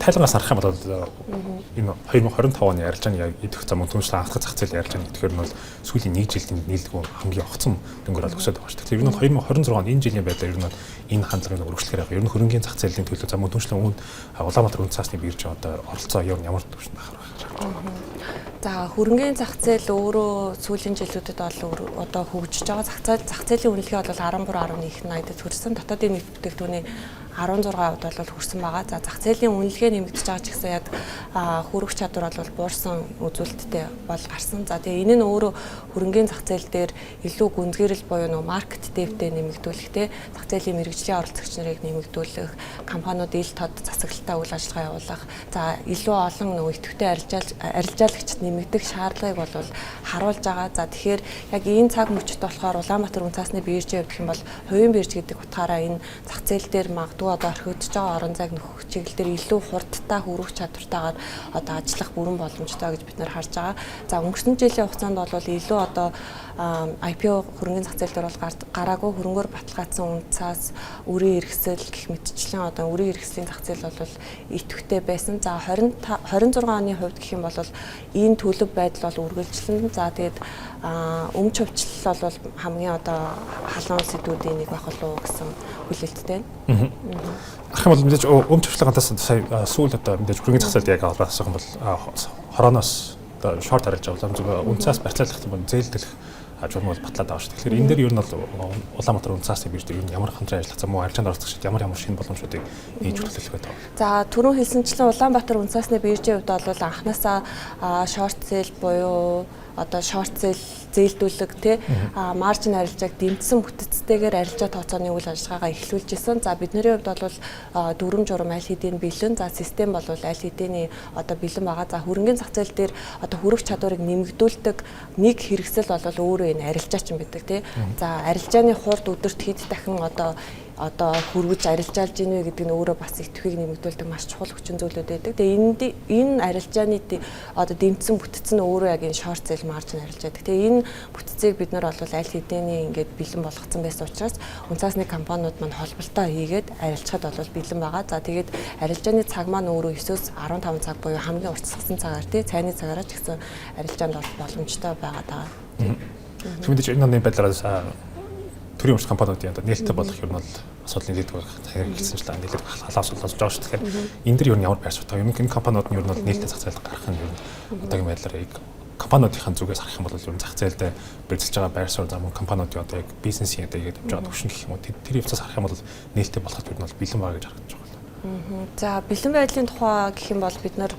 цайлангаас харах юм бол энэ 2025 оны арилжааны яг идэх зам түншлэн анхны зах зээлийн арилжааны идэхээр нь бол сүүлийн 1 жилийн нийлдэггүй хамгийн огцом өнгөөр олгосод байгаа шүү дээ. Тэгэхээр ер нь 2026 онд энэ жилийн байдлаар ер нь энэ хандлагыг өргөжлөхөр яг ер нь хөрөнгөний зах зээлийн төлөө зам түншлэн үүнд Улаанбаатар үнд цаасны бирж одоо оролцоо ямар төвшөнд ахаар байна. За хөрөнгөний зах зээл өөрөө сүүлийн жилүүдэд бол одоо хөгжиж байгаа зах зээлийн үнэлгээ бол 13.1-80-д хүрсэн. Дотоодын нийт бүтээгдэхүүний 16% бол хүрсэн байгаа. За зах зээлийн үнэлгээ нэмэгдэж байгаа ч гэсэн яг хүрэх чадвар бол буурсан үзүүлэлттэй бол гарсан. За тэгээ энэ нь өөрөө хөрөнгөний зах зээл дээр илүү гүнзгийрэл буюу нөө маркет дэвтэ нэмэгдүүлэх те зах зээлийн мэргэжлийн оролцогч нарыг нэмэгдүүлэх, компаниуд ил тод засаглалтаа үйл ажиллагаа явуулах, за илүү олон нөө идэвхтэй арилжаалагчид нэмэгдэх шаардлагыг бол харуулж байгаа. За тэгэхээр яг энэ цаг мөчид болохоор Улаанбаатар үн цаасны биржийн хувьд гэх юм бол хувийн бирж гэдэг утгаараа энэ зах зээл дээр магадгүй одоо орхигдож байгаа орон зайг нөхөх чиглэлээр илүү хурдтай хүрэх чадвартайгаар одоо ажиллах бүрэн боломжтой гэж бид нэр харж байгаа. За өнгөрсөн жилийн хугацаанд бол илүү одоо IPO хөрөнгөний зах зээл дээр бол гараагүй хөрөнгөөр баталгаажсан үн цаас үрийн эрхсэл гэх мэтчлэн одоо үрийн эрхслийн зах зээл бол идэвхтэй байсан. За 26 оны хувьд гэх юм бол энэ төлөв байдал бол үргэлжлэн. За тэгээд өмч хувьчлал бол хамгийн одоо халуун сэдвүүдийн нэг байх болов уу гэсэн хүлээлттэй. Ах юм бол мэдээж өмч хувьчлагантаас сая сүүл одоо мэдээж хөрөнгөний зах зээлд яг олбаасах юм бол хорооноос одоо шорт харилж байгаа зүгээр үнцаас барьцаалах юм бол зээлдэх ажил бол батлаад байгаа шүү. Тэгэхээр энэ дээр ер нь бол Улаанбаатар үн цаасны бирж дээр ер нь ямар хэмжээ ажиллах зам уу арилжаанд оролцогчид ямар шинэ боломжуудыг нээж хүлээлгэх вэ? За түрүүн хэлсэнчлэн Улаанбаатар үн цаасны биржийн хувьд бол анханасаа шорт зээл буюу одоо шорт зээлдүүлэг те маржин арилжааг дэмжсэн бүтцтэйгээр арилжаа тооцооны үйл ажиллагаагаа эхлүүлж исэн. За бидний хувьд бол дүрм журам аль хэдийн бэлэн. За систем бол аль хэдийн одоо бэлэн байгаа. За хөрөнгөний зах зээл дээр одоо хүрэх чадварыг нэмэгдүүлдэг нэг хэрэгсэл бол өөрөө энэ арилжаач юм байдаг те. За арилжааны хурд өдөрт хэд дахин одоо хүргэж арилжаалж ийнэ гэдэг нь өөрөө бас идэвхийг нэмэгдүүлдэг маш чухал хүчин зүйлүүд байдаг. Тэгээ энэ арилжааны одоо дэмжсэн бүтц нь өөрөө яг энэ шорт зээл маржин арилжаадаг. Тэгээ энэ бүтцийг бид нар бол аль хэдийн ингээд бэлэн болгоцсон байсан учраас үн цаасны компаниуд маань холболтоо хийгээд арилжахад бол бэлэн байгаа. За тэгээд арилжааны цаг маань өөрөө 9-өөс 15 цаг буюу хамгийн уртасгасан цагаар цайны цагаараа ч гэсэн арилжаанд боломжтой байгаа даа. Тэгмэдэж энэ оны байдлаараас төрийн өмч компаниудын одоо нээлттэй болох юм бол асуудлын дэд байх хэрэгэлсэнчлээ нэлээд халаас болж байгаа шүү. Тэгэхээр энэ дэр юу ямар байр суурь. Юм энэ компаниуд нь юу нь бол нээлттэй зах зээл гаргах нь юу одоогийн байдлаар компаниудын зүгээс харах юм бол юу зах зээлдээ бэлдэж байгаа байр суурь зам компаниудын одоо яг бизнесийн одоо ингэж явж байгаа төвшин гэх юм уу тэр явцаас харах юм бол нээлттэй болоход юу нь бол бэлэн байгаа гэж харагдаж байна. За бэлэн байдлын тухай гэх юм бол бид нар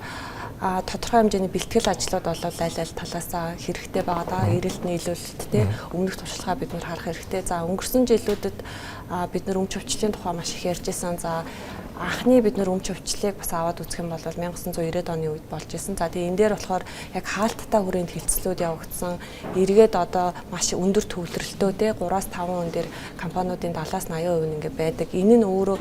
тодорхой хэмжээний бэлтгэл ажлууд бол аль талаас хэрэгтэй байгаа даа. Эрэлт нийлүүлэлттэй өмнөх туршлагаа бид нар харах хэрэгтэй. За өнгөрсөн жилүүдэд бид нар өмч өвчлөлийн тухай маш их ярьж байсан. За анхны бид нар өмч өвчлөлийг бас аваад үзэх юм бол 1990-ад оны үед болж исэн. За тэгээ энэ дээр болохоор яг хаалттай хүрээнд хилцлүүд явагдсан. Эргээд одоо маш өндөр төвлөрөлтөө те 3-5 он дээр компаниудын 70-80% ингээ байдаг. Энэ нь өөрөө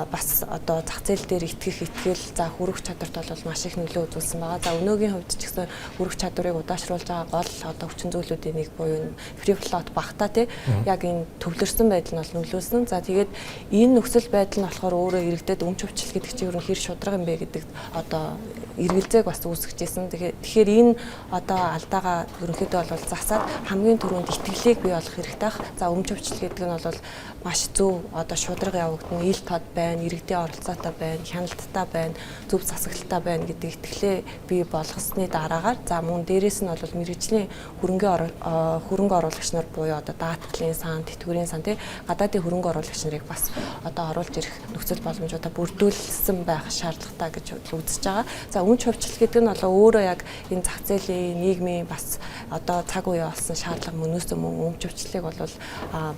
бас одоо зах зээл дээр итгэх итгэл за хүрэх чадварт бол маш их нөлөө үзүүлсэн байгаа. За өнөөгийн хувьд ч гэсэн хүрэх чадварыг удаашруулж байгаа гол одоо хүчин зүйлүүдийн нэг буюу free float багтаа те яг энэ төвлөрсөн байдал нь бол нөлөөсөн. За тэгээд энэ нөхцөл байдал нь болохоор өөрөө иргэдэд өмч өвчлөл гэдэг чинь ер нь хэр шударга юм бэ гэдэг одоо эргэлзээг бас үүсгэжсэн. Тэгэхээр энэ одоо алдаагаа ерөнхийдөө бол засаад хамгийн түрүүнд итгэлийг бий болгох хэрэгтэй байх. За өмч өвчлөл гэдэг нь бол маш зөв одоо шударга явагдана, ил тод байна, иргэдийн оролцоотой байна, хяналттай байна, зөв засаглалтай байна гэдэг итгэлээ бий болгосны дараагаар за мөн дээрээс нь бол мэргэжлийн хөрөнгө оруулагч нар буюу одоо даатгалын сан, тэтгэврийн сан тий гадаадын хөрөнгө оруулагч нарыг бас одоо оруулж ирэх нөхцөл боломжуудаа бүрдүүлсэн байх шаардлагатай гэж үзэж байгаа. За өмч хувьчлал гэдэг нь бол өөрөө яг энэ зах зээлийн нийгмийн бас одоо цаг үе болсон шаардлага мөнөөс мөн өмч хувьчлалыг бол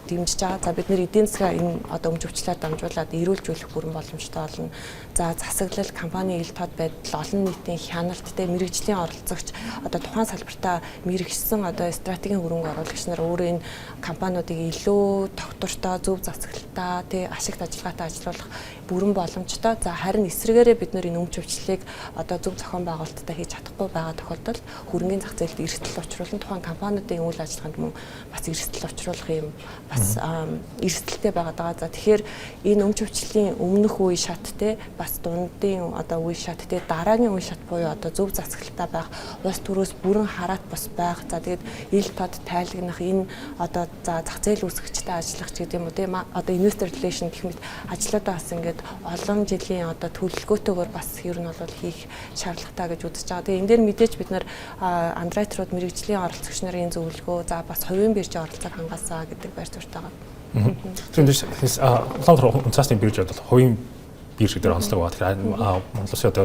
дэмжиж байгаа. За бид нэр эдийн засгаа энэ одоо өмч хувьчлалаар дамжуулаад эрүүлжүүлэх бүрэн боломжтой болно. За засаглал, компани ил тод байдал, олон нийтийн хяналттай мэргэжлийн оролцогч одоо тухайн салбартаа мэргэжсэн одоо стратегийн хөрөнгө оруулагч нар өөрөө энэ компаниудыг илүү тогтвортой, зөв засаглалтай, ашигт ажиллагаатай ажиллуулах бүрэн боломжтой. За харин эсрэгээрээ бид нэр энэ өмч өвчлөлийг одоо зөв зохион байгуулалттай хийж чадахгүй байгаа тохиолдолд хөрөнгөний зах зээлд эрсдэл учруулан тухайн компаниудын үйл ажиллагаанд мөн бас эрсдэл учруулах юм бас эрсдэлтэй байгаа даа. За тэгэхээр энэ өмч өвчлөлийн өмнөх үе шат те бас дундын одоо үе шат те дараагийн үе шат буюу одоо зөв засаглалтаа байх улс төрөөс бүрэн хараат бас байх. За тэгээд ил тод тайлагнах энэ одоо за зах зээл үүсгэгчтэй ажиллах ч гэдэг юм уу те одоо investor relation гэх мэт ажлуудаа бас ингээд олон жилийн одоо төлөвлөгөөтэйгээр бас ер нь бол хийх шаардлагатай гэж үзэж байгаа. Тэгээ энэ дээр мэдээж бид нар андеррайтерууд мэрэгжлийн оролцогч нарын зөвлөгөө за бас хувийн биржийн оролцоог хангаасаа гэдэг байр суурьтай байгаа. Тэгэхээр улаан үнцаасны бирж бол хувийн бирж дээр онцлог байгаа. Тэгэхээр Монгол Улсын одоо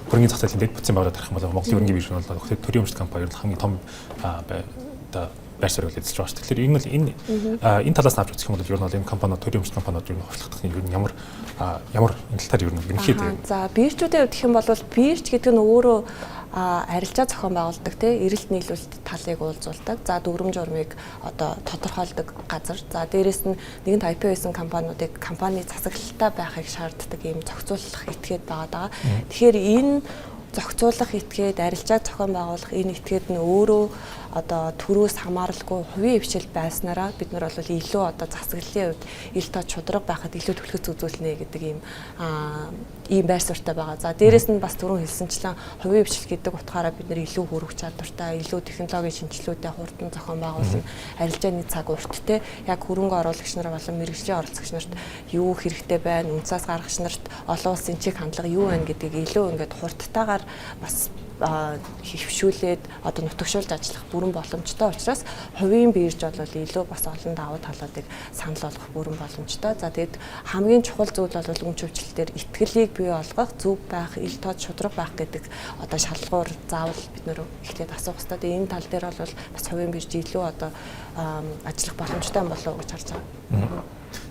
хөрөнгөний зах зээлийн дэд бүтцийн байгууллагад харах юм бол Монголын хөрөнгөний бирж нь бол төрийн өмчт компани ер нь хамгийн том байр суурь эзэлж байгаа шүү. Тэгэхээр энэ талаас нь авч үзэх юм бол ер нь энэ компаниуд төрийн өмчт компаниуд ер нь хорслогдох нь ер нь ямар энэ талаар ер нь ерөнхийд. За биржүүдээ гэх юм бол бирж гэдэг нь өөрөө арилжаа зохион байгуулдаг те эрэлт нийлүүлэлт талыг уулзуулдаг. За дүрм журмыг одоо тодорхойлдог газар. За дээрэс нь нэгэнт IPO хийсэн компаниудыг компани засаглалтаа байхыг шаарддаг ийм зохицуулах этгээд байгаа. Тэгэхээр энэ зохицуулах этгээд арилжааг зохион байгуулах энэ этгээд нь өөрөө одоо төрөөс хамааралгүй хувийн хвшил байснараа бид нар бол илүү одоо засаглалын хувьд ил тод шударга байхад илүү төлөхөц үзүүлнэ гэдэг ийм байр суурьтай байгаа. За дээрэс нь бас түрүүн хэлсэнчлэн хувийн хвшил гэдэг утгаараа бид нар илүү хөрвөх чадвартай, илүү технологийн шинжилгээтэй хурдан зохион байгуулна, арилжааны цаг урттэй яг хөрөнгө оруулагч нар болон мэрэгжлийн оролцогч нарт юу хэрэгтэй байна, үнцаас гаргагч нарт олон улсын чиг хандлага юу байна гэдгийг илүү ингээд хурдтайгаар бас хөвшүүлээд одоо нутагшуулж ажиллах бүрэн боломжтой учраас хувийн бирж бол илүү бас олон давуу талуудыг санал болгох бүрэн боломжтой. За тэгэд хамгийн чухал зүйл бол өмч өвчлөлтөөр итгэлийг бий болгох, зөв байх, ил тод шударга байх гэдэг одоо шалгуур заавал бид нөр эхлээд асуух хэрэгтэй. Тэгээ энэ тал дээр бол бас хувийн бирж илүү одоо ажиллах боломжтой юм болов уу гэж харж байгаа.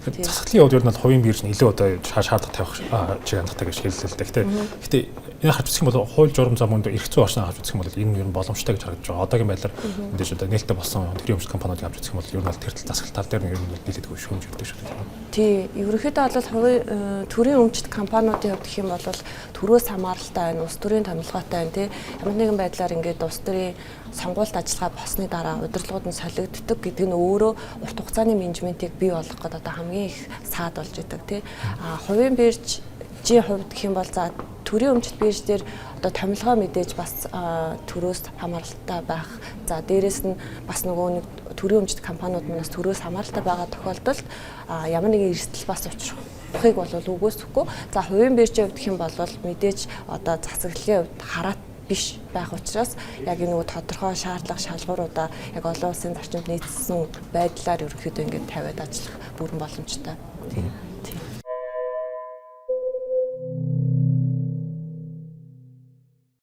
Засаглалын хувьд ер нь хувийн бирж нь илүү одоо шаардлага тавих чиг хандлагатай гэж хэллээ л дээ. Гэтэ энэ харж үзэх юм бол хууль журам зам өндөө эрх зүйн орчныг харж үзэх юм бол энэ ер нь боломжтой гэж харагдаж байгаа. Одоогийн байдлаар мэдээж одоо нээлттэй болсон төрийн өмчт компаниудыг харж үзэх юм бол ер нь тэр засаглал тал дээр нь ер нь нийлээд шүүмж өгдөг шүү дээ. Тий, ерөнхийдөө бол төрийн өмчт компаниудын хувьд гэх юм бол төрөөс хамааралтай байна, улс төрийн томилгоотой байна тий. Ямар нэгэн байдлаар ингээд улс төрийн сонгуульд ажиллагаа болсны дараа удирдлагууд нь солигддог гэдэг нь өөрөө урт хугацааны менежментийг бий болгох гэдэг одоо хамгийн их саад болж идэг тий. Хувийн биржийн хувьд гэх юм бол за төрийн өмчт бирж дээр одоо томилгоо мэдээж бас төрөөс хамааралтай байх. За дээрэс нь бас нөгөө нэг төрийн өмчт компаниуд манаас төрөөс хамааралтай байгаа тохиолдолд ямар нэгэн эрсдэл бас учрахыг бол үгүйсэхгүй. За хувийн биржийн хувьд гэх юм бол мэдээж одоо засаглалын хувьд хараат биш байх учраас яг энэ нөгөө тодорхой шаардлага шалгууруудаа яг олон улсын зарчимд нийцсэн байдлаар ерөнхийдөө ингээд тавиад ажиллах бүрэн боломжтой.